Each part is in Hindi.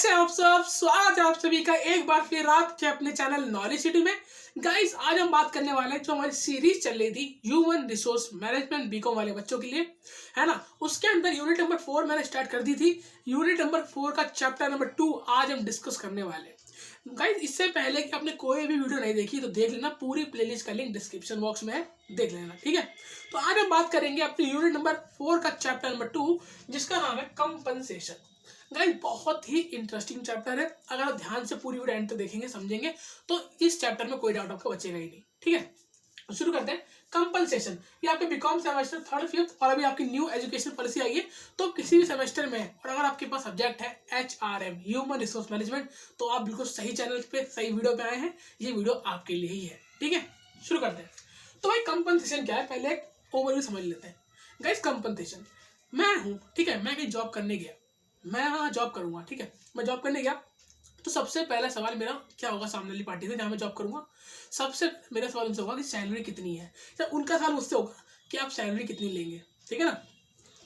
कैसे हैं आप सब। स्वागत है आप सभी का एक बार फिर आपके अपने चैनल नॉलेज सिटी में। गाइस आज हम बात करने वाले हैं जो हमारी सीरीज चल रही थी ह्यूमन रिसोर्स मैनेजमेंट बीकॉम वाले बच्चों के लिए, है ना। उसके अंदर यूनिट नंबर 4 मैंने स्टार्ट कर दी थी। यूनिट नंबर 4 का चैप्टर नंबर 2 आज हम डिस्कस करने वाले हैं। गाइस इससे पहले कि आपने कोई भी वीडियो नहीं देखी तो देख लेना, पूरी प्लेलिस्ट का लिंक डिस्क्रिप्शन बॉक्स में है, देख लेना, ठीक है। तो आज हम बात करेंगे अपनी यूनिट नंबर 4 का चैप्टर नंबर 2 जिसका नाम है कंपनसेशन। गाइस बहुत ही इंटरेस्टिंग चैप्टर है। अगर आप ध्यान से पूरी वीडियो एंड तक देखेंगे समझेंगे तो इस चैप्टर में कोई डाउट आपको बचेगा ही नहीं, ठीक है। शुरू करते हैं। कंपनसेशन ये आपके बीकॉम सेमेस्टर 3rd 5th और अभी आपकी न्यू एजुकेशन पॉलिसी आई है तो किसी भी सेमेस्टर में, और अगर आपके पास सब्जेक्ट है HRM ह्यूमन रिसोर्स मैनेजमेंट, तो आप बिल्कुल सही चैनल पे सही वीडियो पे आए हैं। ये वीडियो आपके लिए ही है, ठीक है। शुरू करते हैं। तो भाई कंपनसेशन क्या है, पहले एक ओवरव्यू समझ लेते हैं। गाइस कंपनसेशन, मैं हूँ, ठीक है, मैं कहीं जॉब करने गया, मैं वहाँ जॉब करूँगा, ठीक है। मैं जॉब करने गया तो सबसे पहला सवाल मेरा क्या होगा, सामने वाली पार्टी से जहाँ मैं जॉब करूँगा, सबसे मेरा सवाल उनसे होगा कि सैलरी कितनी है, या उनका सवाल मुझसे होगा कि आप सैलरी कितनी लेंगे, ठीक है ना।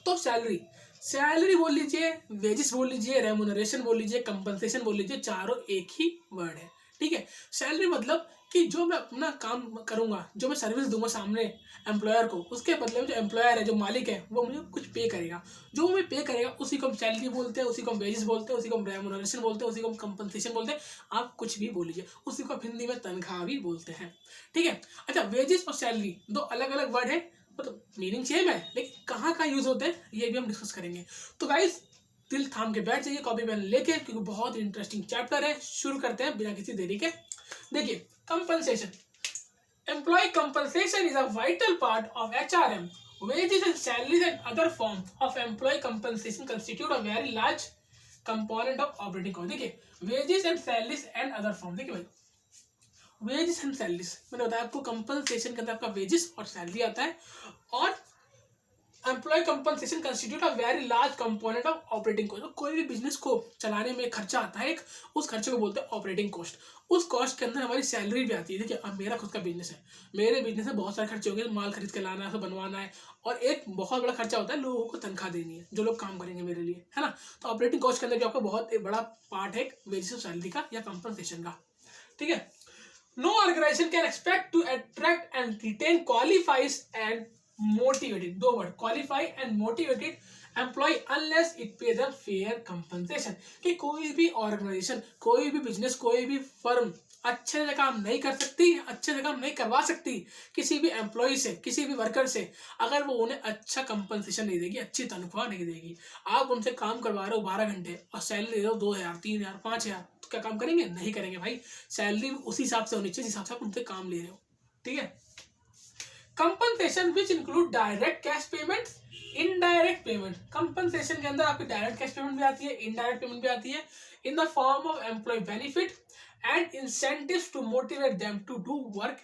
तो सैलरी बोल लीजिए, वेजेस बोल लीजिए, रेमुनरेशन बोल लीजिए, कंपनसेशन बोल लीजिए, चारों एक ही वर्ड है, ठीक है। सैलरी मतलब कि जो मैं अपना काम करूँगा, जो मैं सर्विस दूंगा सामने एम्प्लॉयर को, उसके बदले में जो एम्प्लॉयर है, जो मालिक है, वो मुझे कुछ पे करेगा। जो हमें पे करेगा उसी को हम सैलरी बोलते हैं, उसी को हम वेजेस बोलते हैं, उसी को हम रेमुनरेशन बोलते हैं, उसी को हम कंपनसेशन बोलते हैं। आप कुछ भी बोल लीजिए, उसी को हिंदी में तनख्वाह भी बोलते हैं, ठीक है। अच्छा, वेजेस और सैलरी दो अलग अलग वर्ड है, मतलब मीनिंग सेम है, लेकिन कहाँ कहाँ यूज होते हैं ये भी हम डिस्कस करेंगे। तो गाइस दिल थाम के बैठ जाइए कॉपी पेन लेके, क्योंकि बहुत इंटरेस्टिंग चैप्टर है। शुरू करते हैं बिना किसी देरी के। देखिए compensation, employee compensation is a vital part of HRM. Wages and salaries and other forms of employee compensation constitute a very large component of operating cost. देखिए wages and salaries and other forms, देखिए भाई वेजेस एंड सैलरीज मैंने बताया आपको, कंपनसेशन के अंदर आपका वेजेस और सैलरी आता है, और employee compensation constitute a very large component of operating cost. कोई भी बिजनेस को चलाने में खर्चा आता है एक, उस खर्चे को बोलते हैं ऑपरेटिंग कॉस्ट। उस कॉस्ट के अंदर हमारी सैलरी भी आती है। देखिए अब मेरा खुद का बिजनेस है, मेरे बिजनेस में बहुत सारे खर्चे होंगे, माल खरीद के लाना है, उसे बनवाना है, और एक बहुत बड़ा खर्चा होता है लोगों को तनख्वाह देनी है, जो लोग काम करेंगे मेरे लिए, है ना। तो ऑपरेटिंग कॉस्ट के अंदर भी आपका बहुत एक बड़ा पार्ट है वेजेस और सैलरी का या कंपनसेशन का, ठीक है। No organization can expect to attract and retain qualified and motivated, दो word, qualify and motivated employee unless it pay them fair compensation। कि कोई भी ऑर्गेनाइजेशन, कोई भी बिजनेस, कोई भी फर्म अच्छे से काम नहीं कर सकती, अच्छे से काम नहीं करवा सकती किसी भी एम्प्लॉय से, किसी भी वर्कर से, अगर वो उन्हें अच्छा कंपनसेशन नहीं देगी, अच्छी तनख्वाह नहीं देगी। आप उनसे काम करवा रहे हो 12 घंटे और सैलरी दे दो 2000, 3000, 5000, तो क्या काम करेंगे? नहीं करेंगे भाई। सैलरी उसी हिसाब से होनी चाहिए जिस हिसाब से आप उनसे काम ले रहे हो, ठीक है। Compensation which include direct cash payment, indirect payment. Compensation के अंदर आपकी डायरेक्ट कैश पेमेंट भी आती है, इनडायरेक्ट पेमेंट भी आती है, in the form of employee benefit and incentives to motivate them to do work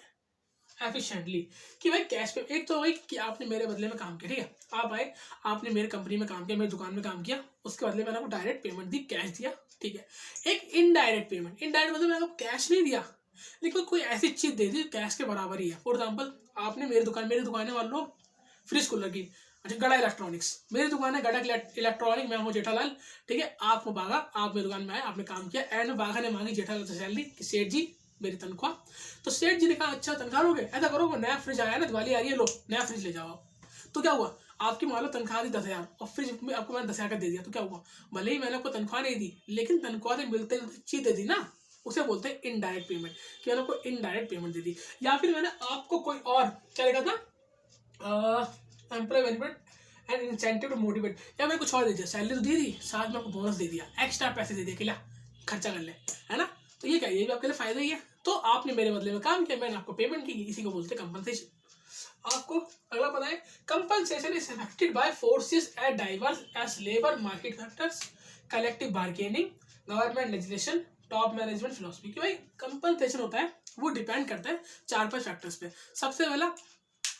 efficiently. कि भाई कैश पे, एक तो भाई कि आपने मेरे बदले में काम किया, ठीक है, आप आए, आपने मेरे कंपनी में काम किया, मेरी दुकान में काम किया, उसके बदले मैंने आपको डायरेक्ट पेमेंट दी, कैश दिया, ठीक है। एक इनडायरेक्ट पेमेंट, इनडायरेक्ट मतलब मैंने आपको कैश नहीं दिया, लेकिन कोई ऐसी चीज दे दी कैश के बराबर ही है। फॉर एग्जाम्पल आपने मेरी दुकान है मान लो फ्रिज कूलर की, अच्छा गड़ा इलेक्ट्रॉनिक्स, मेरी दुकान है गड़ा इलेक्ट्रॉनिक, मैं हूँ जेठालाल, ठीक है। आप बाघा, आप मेरी दुकान में आए, आपने काम किया, एंड में बाघा ने मांगी जेठालाल से सैलरी कि सेठ जी मेरी तनख्वाह। तो सेठ जी ने कहा अच्छा तनख्वाह लोगे, ऐसा करो वो नया फ्रिज आया ना, दिवाली आ रही है, लो नया फ्रिज ले जाओ। तो क्या हुआ, आपकी मान लो तनख्वाह दी 10,000 और फ्रिज में आपको मैंने 10,000 का दे दिया, तो क्या हुआ, भले ही मैंने आपको तनख्वाह नहीं दी, लेकिन तनख्वाह से मिलते चीज दे दी ना, उसे बोलते हैं इनडायरेक्ट पेमेंट, कि मैंने आपको इनडायरेक्ट पेमेंट दे दी। या फिर मैंने आपको कोई और क्या लिखा था, employee benefit and incentive to motivate, या मैंने कुछ और दे दिया, सैलरी तो दे दी, साथ में आपको बोनस दे दिया, एक्स्ट्रा पैसे दे दिए कि ला खर्चा कर ले, है ना। तो ये क्या, ये भी आपके लिए फायदा ही है। तो आपने मेरे बदले में काम किया, मैंने आपको पेमेंट की, इसी को बोलते हैं कंपनसेशन। आपको अगला पता है, compensation is affected by forces at diverse as labour market factors, collective bargaining, government legislation, top management philosophy. कि भाई कंपनसेशन होता है वो डिपेंड करता है 4-5 फैक्टर्स पे। सबसे पहला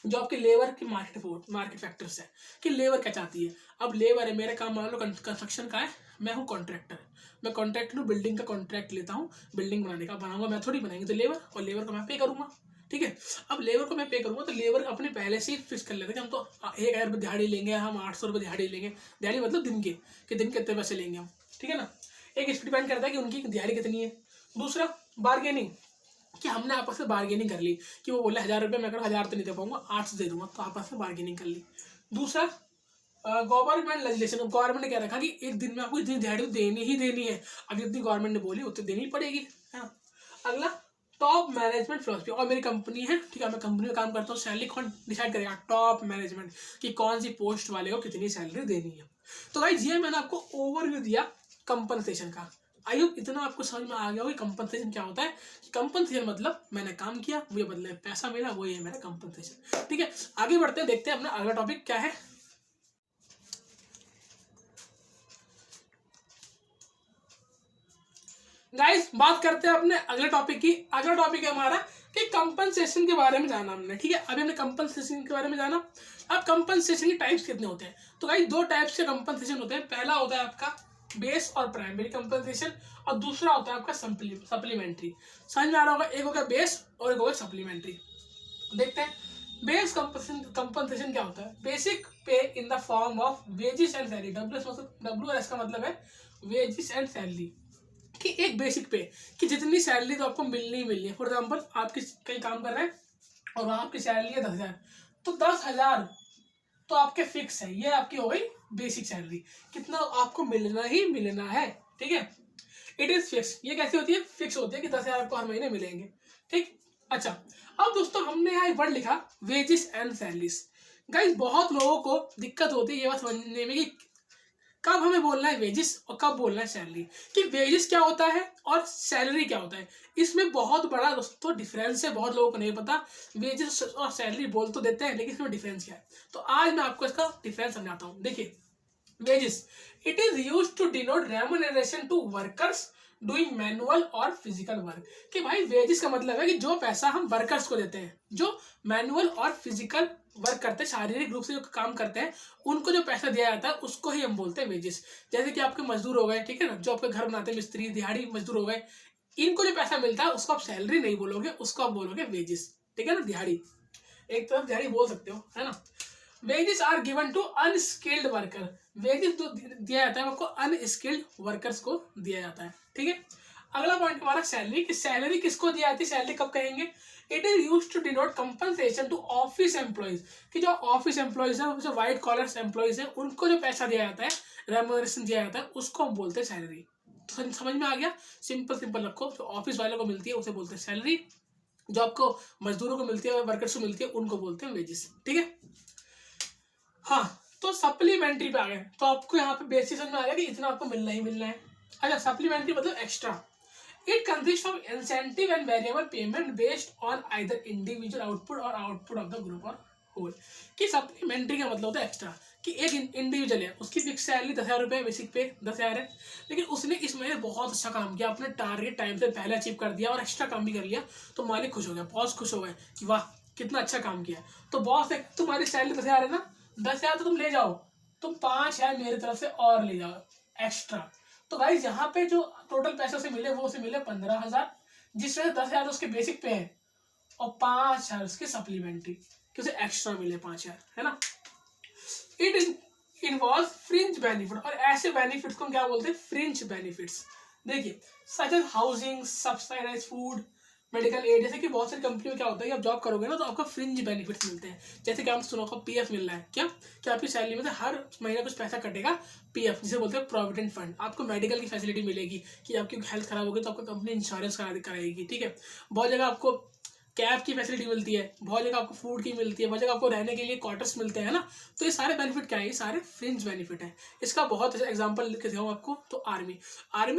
जो आपके लेबर की मार्केट फैक्टर्स है, कि लेबर क्या चाहती है। अब लेबर है, मेरा काम मान लो कंस्ट्रक्शन का है, मैं हूँ कॉन्ट्रैक्टर, मैं कॉन्ट्रैक्टर हूँ, बिल्डिंग का कॉन्ट्रैक्ट लेता हूँ, बिल्डिंग बनाने का, बनाऊंगा मैं थोड़ी, बनाएंगे तो लेबर, और लेबर को मैं पे करूंगा, ठीक है। अब लेबर को मैं पे करूंगा तो लेबर अपने पहले से ही फिक्स कर लेते हैं कि हम तो 1,000 रुपये दिहाड़ी लेंगे, हम 800 रुपये दिहाड़ी लेंगे, दिहाड़ी मतलब दिन के, कि दिन के कितने पैसे लेंगे हम, ठीक है ना। एक इस पर डिपेंड करता है कि उनकी दिहाड़ी कितनी है। दूसरा बार्गेनिंग, कि हमने आपस में बार्गेनिंग कर ली कि वो बोले 1000 रुपये, मैं कह 1000 तो नहीं दे पाऊंगा, 800 दे दूंगा, तो आपस में बार्गेनिंग कर ली। दूसरा गवर्नमेंट लेजिस्लेशन, गवर्नमेंट ने क्या रखा कि एक दिन में आपको इतनी दिहाड़ी तो देनी ही देनी है, अब जितनी गवर्नमेंट ने बोली उतनी देनी ही पड़ेगी, है ना। अगला टॉप मैनेजमेंट फिलॉसफी, और मेरी कंपनी है, ठीक है, मैं कंपनी में काम करता हूँ, सैलरी कौन डिसाइड करेगा? टॉप मैनेजमेंट, कि कौन सी पोस्ट वाले को कितनी सैलरी देनी है। तो गाइस ये मैंने आपको ओवरव्यू दिया कंपनसेशन का। आई होप इतना आपको समझ में आ गया होगा कंपनसेशन क्या होता है। कंपनसेशन मतलब मैंने काम किया, मुझे बदले में पैसा मिला, वही है मेरा कंपनसेशन। ठीक है, आगे बढ़ते हैं, देखते हैं अपना अगला टॉपिक क्या है। गाइस बात करते हैं अपने अगले टॉपिक की। अगला टॉपिक है हमारा कि कंपनसेशन के बारे में जाना हमने, ठीक है। अभी हमने कंपनसेशन के बारे में जाना। अब कंपनसेशन के टाइप्स कितने होते हैं? तो गाइस दो टाइप्स के कंपनसेशन होते हैं। पहला होता है आपका बेस और प्राइमरी कंपनसेशन, और दूसरा होता है आपका सप्लीमेंट्री। समझ में आ रहा होगा, एक होगा बेस और एक होगा सप्लीमेंट्री। देखते हैं बेस कंपनसेशन क्या होता है। बेसिक पे इन the form of wages and salary. WS का मतलब है वेजेस एंड सैलरी, कि एक बेसिक पे, कि जितनी सैलरी तो आपको मिलनी ही मिलनी है। फॉर एग्जाम्पल आप कहीं काम कर रहे हैं और वहां आपकी सैलरी है 10,000, तो 10,000 तो आपके फिक्स है, ये आपकी हो गई बेसिक सैलरी, कितना आपको मिलना ही मिलना है, ठीक है। इट इज फिक्स, ये कैसी होती है? फिक्स होती है कि 10,000 आपको हर महीने मिलेंगे, ठीक। अच्छा, अब दोस्तों हमने यहाँ एक वर्ड लिखा वेजेस एंड सैलरीज। गाइस बहुत लोगों को दिक्कत होती है ये बात समझने में कि कब हमें बोलना है वेजेस और कब बोलना है सैलरी, कि वेजेस क्या होता है और सैलरी क्या होता है। इसमें बहुत बड़ा दोस्तों डिफरेंस है, बहुत लोगों को नहीं पता। वेजेस और सैलरी बोल तो देते हैं, लेकिन इसमें डिफरेंस क्या है, तो आज मैं आपको इसका डिफरेंस समझाता हूँ। देखिए wages, it is used to denote remuneration to workers doing manual और फिजिकल वर्क। कि भाई वेजेस का मतलब है कि जो पैसा हम वर्कर्स को देते हैं, जो मैनुअल और फिजिकल वर्क करते हैं, शारीरिक रूप से जो काम करते हैं, उनको जो पैसा दिया जाता है उसको ही हम बोलते हैं वेजेस। जैसे कि आपके मजदूर हो गए, ठीक है ना, जो आपके घर बनाते हैं, मिस्त्री, दिहाड़ी मजदूर हो गए, इनको जो पैसा मिलता है उसको आप सैलरी नहीं बोलोगे, उसको आप बोलोगे वेजेस, ठीक है ना। दिहाड़ी एक तरफ दिहाड़ी बोल सकते हो, है ना। Wages are given to unskilled worker. Wages जो दिया जाता है आपको अनस्किल्ड वर्कर्स को दिया जाता है, ठीक है। अगला पॉइंट हमारा सैलरी, कि सैलरी किसको दी जाती है, सैलरी कब कहेंगे? It is used to denote compensation to office employees, कि जो ऑफिस एम्प्लॉइज है, जो व्हाइट कॉलर एम्प्लॉइज है, उनको जो पैसा दिया जाता है, रेम्युनरेशन दिया जाता है, उसको हम बोलते हैं सैलरी। तो समझ में आ गया, सिंपल रखो। जो ऑफिस वालों को मिलती है उसे बोलते हैं सैलरी, जो आपको मजदूरों को मिलती है, वर्कर्स को मिलती है, उनको बोलते हैं वेजेस, ठीक है। हाँ, तो सप्लीमेंट्री पे आ गए, तो आपको यहाँ पे बेसिक समझ में आ गया कि इतना आपको मिलना ही मिलना है। अच्छा, सप्लीमेंट्री मतलब extra. It consist of incentive and variable payment based on either individual output और आउटपुट ऑफ द ग्रुप और होल। कि सप्लीमेंट्री का मतलब होता है एक्स्ट्रा, कि एक इंडिविजुअल है, उसकी फिक्स सैलरी 10,000 रुपये, बेसिक पे 10,000 है, लेकिन उसने इस महीने बहुत अच्छा काम किया, अपने टारगेट टाइम से पहले अचीव कर दिया और एक्स्ट्रा काम भी कर लिया, तो मालिक खुश हो गया, बॉस खुश हो गए कि वाह कितना अच्छा काम किया। तो बॉस है, तुम्हारी सैलरी 10,000 है ना, 10,000 तो तुम ले जाओ, तुम 5,000 मेरी तरफ से और ले जाओ एक्स्ट्रा। तो गाइस यहाँ पे जो टोटल पैसे उसे मिले वो उसे मिले 15,000, जिसमें 10,000 उसके बेसिक पे है और 5,000 उसके सप्लीमेंट्री, कि उसे एक्स्ट्रा मिले 5,000, है ना। इट इन्वॉल्व फ्रिंज बेनिफिट, और ऐसे बेनिफिट्स को हम क्या बोलते हैं? Fringe benefits. देखिए such as housing, subsidised food, medical aid. जैसे कि बहुत सारी कंपनी में क्या होता है कि आप जॉब करोगे ना तो आपको फ्रिंज बेनिफिट्स मिलते हैं। जैसे कि आप सुनो को पीएफ मिल रहा है, क्या आपकी सैलरी में से हर महीने कुछ पैसा कटेगा, पीएफ जिसे बोलते हैं प्रोविडेंट फंड। आपको मेडिकल की फैसिलिटी मिलेगी, कि आपकी हेल्थ खराब होगी तो आपको कंपनी इंश्योरेंस कराएगी, ठीक है। बहुत जगह आपको कैब की फैसिलिटी मिलती है, बहुत जगह आपको फूड की मिलती है, बहुत जगह आपको रहने के लिए क्वार्टर्स मिलते हैं ना। तो ये सारे बेनिफिट क्या है? ये सारे फ्रिंज बेनिफिट है। इसका बहुत अच्छा एग्जांपल लिख के दिखाऊं आपको, तो आर्मी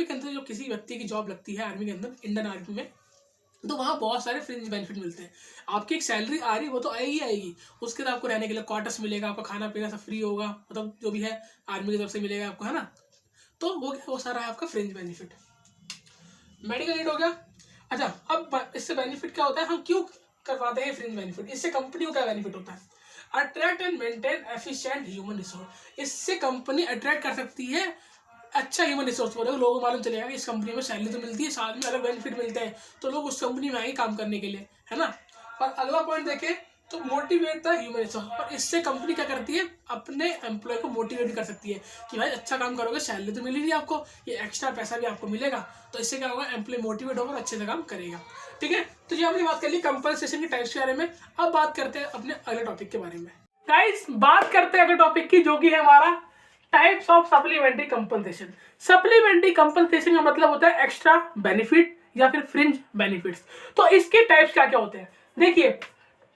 के अंदर जो किसी व्यक्ति की जॉब लगती है आर्मी के अंदर, इंडियन आर्मी में, तो वहाँ बहुत सारे फ्रिंज बेनिफिट मिलते हैं। आपकी एक सैलरी आ रही वो तो आएगी, उसके बाद आपको रहने के लिए क्वार्टर्स मिलेगा, आपका खाना पीना सब फ्री होगा, मतलब जो भी है आर्मी की तरफ से मिलेगा आपको, है ना। तो वो सारा है आपका फ्रिंज बेनिफिट। मेडिकल एड हो गया। अच्छा, अब इससे बेनिफिट क्या होता है, हम क्यों करवाते हैं फ्रिंज बेनिफिट? इससे कंपनी को क्या बेनिफिट होता है? Attract and maintain efficient human resource. इससे कंपनी अट्रैक्ट कर सकती है अच्छा ह्यूमन रिसोर्स, बोले लोगों को मालूम चलेगा कि इस कंपनी में सैलरी तो मिलती है, साथ में अलग बेनिफिट मिलते हैं, तो लोग उस कंपनी में आएंगे काम करने के लिए, है ना। और अगला पॉइंट देखें तो मोटिवेट द ह्यूमन रिसोर्स, और इससे कंपनी क्या करती है, अपने एम्प्लॉय को मोटिवेट कर सकती है कि भाई अच्छा काम करोगे, सैलरी तो मिलेगी आपको, ये एक्स्ट्रा पैसा भी आपको मिलेगा, तो इससे क्या होगा, एम्प्लॉय मोटिवेट होगा और अच्छे से काम करेगा। ठीक है, तो ये हमने बात कर ली कंपनसेशन के टाइप्स के बारे में। अब बात करते हैं अपने अगले टॉपिक के बारे में। गाइस बात करते हैं अगले टॉपिक की, जो कि है हमारा types of supplementary compensation. Supplementary compensation का मतलब होता है एक्स्ट्रा बेनिफिट या फिर फ्रिंज बेनिफिट्स। तो इसके टाइप्स क्या क्या होते हैं, देखिए,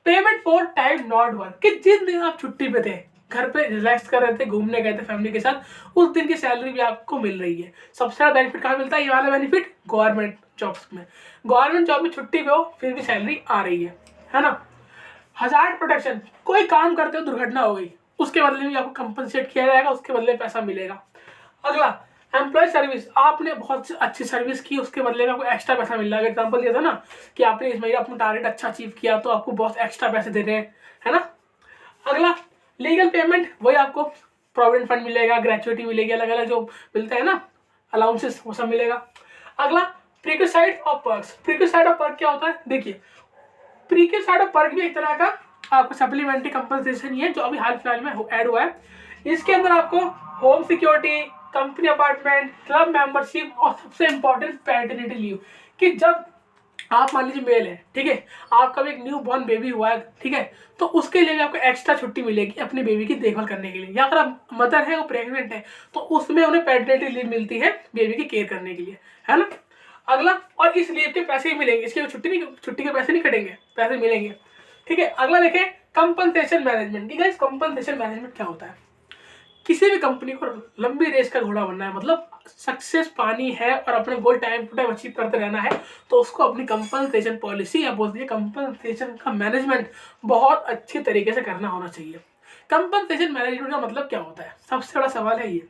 payment for time not work, कि जिस दिन आप छुट्टी पे थे, घर पे रिलैक्स कर रहे थे, घूमने गए थे फैमिली के साथ, उस दिन की सैलरी भी आपको मिल रही है। सबसे ज्यादा बेनिफिट कहाँ मिलता है, ये वाला बेनिफिट गवर्नमेंट जॉब्स में। गवर्नमेंट जॉब में छुट्टी पे हो फिर भी सैलरी आ रही है ना। हजार्ड प्रोटेक्शन, कोई काम करते हो दुर्घटना हो गई, उसके बदले में आपको कंपनसेट किया जाएगा, उसके बदले में पैसा मिलेगा। अगला एम्प्लॉय सर्विस, आपने बहुत अच्छी सर्विस की, उसके बदले में आपको एक्स्ट्रा पैसा मिल रहा है। एग्जाम्पल दिया था ना कि आपने इस महीने अपना टारगेट अच्छा अचीव किया तो आपको बहुत एक्स्ट्रा पैसे दे रहे हैं, है ना। अगला लीगल पेमेंट, वही आपको प्रोविडेंट फंड मिलेगा, ग्रेचुइटी मिलेगी, अलग अलग जो मिलता है ना अलाउंसेस, वो सब मिलेगा। अगला प्रीक्विसाइड ऑफ पर्क्स, प्रीक्विसाइड ऑफ पर्क क्या होता है, देखिए, प्रीक्विसाइड ऑफ पर्क भी एक तरह का आपको सप्लीमेंट्री कंपनसेशन ही है, जो अभी हाल फिलहाल में ऐड हुआ है। इसके अंदर आपको home security, company apartment, club membership और सबसे इंपॉर्टेंट पैटर्निटी लीव, कि जब आप मान लीजिए मेल है, ठीक है, आपका भी एक न्यू बॉर्न बेबी हुआ है, ठीक है, तो उसके लिए भी आपको एक्स्ट्रा छुट्टी मिलेगी अपने बेबी की देखभाल करने के लिए, या अगर आप मदर है वो प्रेग्नेंट है तो उसमें उन्हें पैटर्निटी लीव मिलती है बेबी की केयर करने के लिए, है ना। अगला, और इस लीव के पैसे भी मिलेंगे, इसके छुट्टी के पैसे नहीं कटेंगे, पैसे मिलेंगे। ठीक है, अगला देखें कंपनसेशन मैनेजमेंट। ठीक है, कंपनसेशन मैनेजमेंट क्या होता है, किसी भी कंपनी को लंबी रेस का घोड़ा बनना है, मतलब सक्सेस पानी है और अपने गोल टाइम टू टाइम अचीव करते रहना है, तो उसको अपनी कंपनसेशन पॉलिसी या बोल दीजिए कंपनसेशन का मैनेजमेंट बहुत अच्छी तरीके से करना होना चाहिए। कंपनसेशन मैनेजमेंट का मतलब क्या होता है, सबसे बड़ा सवाल है ये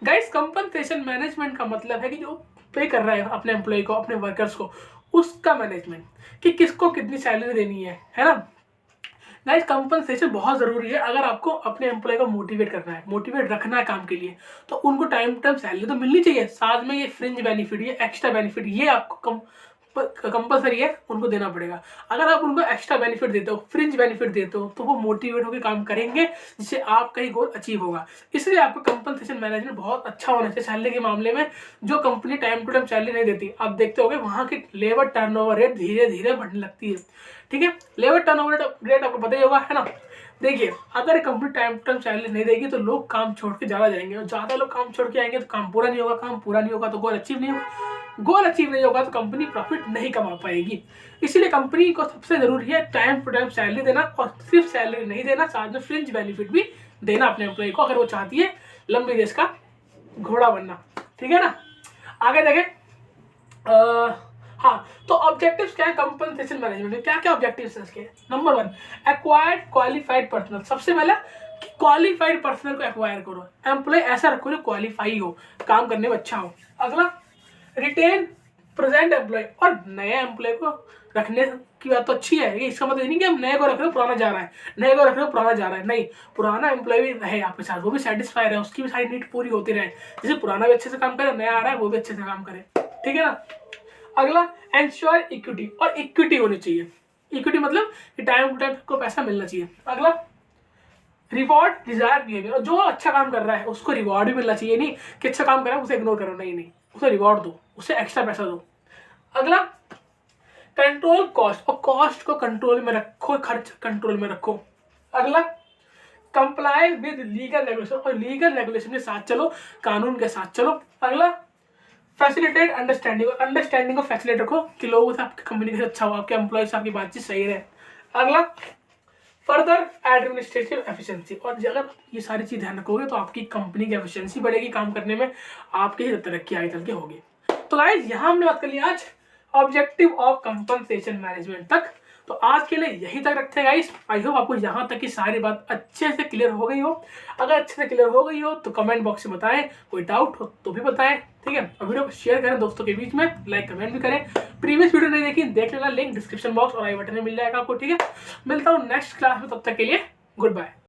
गाइस। कंपनसेशन मैनेजमेंट का मतलब है कि जो पे कर रहा है अपने एम्प्लॉय को, अपने वर्कर्स को, उसका मैनेजमेंट, कि किसको कितनी सैलरी देनी है ना। गाइस कंपनसेशन बहुत ज़रूरी है अगर आपको अपने एम्प्लॉय को मोटिवेट करना है, मोटिवेट रखना है काम के लिए, तो उनको टाइम टू टाइम सैलरी तो मिलनी चाहिए, साथ में ये फ्रिंज बेनिफिट, ये एक्स्ट्रा बेनिफिट, ये आपको कंपलसरी है, उनको देना पड़ेगा। अगर आप उनको एक्स्ट्रा बेनिफिट देते हो, फ्रिंज बेनिफिट देते हो, तो वो मोटिवेट होकर काम करेंगे, जिससे आपका ही गोल अचीव होगा। इसलिए आपको कंपनसेशन मैनेजमेंट बहुत अच्छा होना चाहिए सैलरी के मामले में। जो company time to time salary नहीं देती, आप देखते होंगे वहाँ की लेबर टर्नओवर रेट धीरे धीरे बढ़ने लगती है। ठीक है, लेबर टर्नओवर रेट आपको पता ही होगा, है ना। देखिए, अगर company time to time salary नहीं देगी तो लोग काम छोड़ के ज़्यादा जाएंगे, और ज़्यादा लोग काम छोड़ के आएंगे तो काम पूरा नहीं होगा, काम पूरा नहीं होगा तो गोल अचीव नहीं होगा, गोल अचीव नहीं होगा तो कंपनी प्रॉफिट नहीं कमा पाएगी। इसीलिए कंपनी को सबसे जरूरी है टाइम टू टाइम सैलरी देना, और सिर्फ सैलरी नहीं देना, साथ में फ्रिंज बेनिफिट भी देना अपने एम्प्लॉय को, अगर वो चाहती है लंबी रेस का घोड़ा बनना। ठीक है ना, आगे देखें। हाँ, तो ऑब्जेक्टिव्स क्या है कंपनसेशन मैनेजमेंट में, क्या क्या ऑब्जेक्टिव्स हैं इसके। नंबर 1, एक्वायर्ड क्वालिफाइड पर्सनल, सबसे पहला क्वालिफाइड पर्सनल को एक्वायर करो, एम्प्लॉय ऐसा रखो जो क्वालिफाई हो, काम करने में अच्छा हो। अगला, रिटेन प्रेजेंट एम्प्लॉय, और नए एम्प्लॉय को रखने की बात तो अच्छी है, ये इसका मतलब नहीं कि हम नए को रख रहे हो पुराना जा रहा है, नए को रख रहे हो पुराना जा रहा है, नहीं, पुराना एम्प्लॉय भी रहे आपके साथ, वो भी सेटिस्फाई रहे, उसकी भी सारी नीड पूरी होती रहे, जैसे पुराना भी अच्छे से काम करे, नया आ रहा है वो भी अच्छे से काम करे। ठीक है ना। अगला, एंश्योर इक्विटी, और इक्विटी होनी चाहिए, इक्विटी मतलब कि टाइम टू टाइम को पैसा मिलना चाहिए। अगला, रिवॉर्ड डिजायर बिहेवियर, और जो अच्छा काम कर रहा है उसको रिवॉर्ड भी मिलना चाहिए, नहीं कि अच्छा काम कर रहा है उसे इग्नोर करो, नहीं, उसे रिवॉर्ड दो, उसे एक्स्ट्रा पैसा दो। अगला, कंट्रोल कॉस्ट, और कॉस्ट को कंट्रोल में रखो, खर्च कंट्रोल में रखो। अगला, कंप्लाई विद लीगल रेगुलेशन, और लीगल रेगुलेशन के साथ चलो, कानून के साथ चलो। अगला, फैसिलिटेट अंडरस्टैंडिंग, और अंडरस्टैंडिंग को फैसिलिटेट रखो कि लोगों से आपकी कम्युनिकेशन अच्छा हो, आपके एम्प्लॉय से आपकी बातचीत सही रहे। अगला, फर्दर एडमिनिस्ट्रेटिव एफिशिएंसी, और अगर ये सारी चीज ध्यान रखोगे तो आपकी कंपनी की एफिशिएंसी बढ़ेगी, काम करने में आपकी ही तरक्की आगे चल के होगी। तो गाइस यहाँ हमने बात कर ली आज ऑब्जेक्टिव ऑफ कंपनसेशन मैनेजमेंट तक। तो आज के लिए यहीं तक रखते हैं गाइस। आई होप आपको यहाँ तक की सारी बात अच्छे से क्लियर हो गई हो। अगर अच्छे से क्लियर हो गई हो तो कमेंट बॉक्स में बताएं, कोई डाउट हो तो भी बताएं, ठीक है। और वीडियो को शेयर करें दोस्तों के बीच में, लाइक कमेंट भी करें। प्रीवियस वीडियो नहीं देखी देख लेना, लिंक डिस्क्रिप्शन बॉक्स और आई बटन में मिल जाएगा आपको, ठीक है। मिलता हूँ नेक्स्ट क्लास में, तब तक के लिए गुड बाय।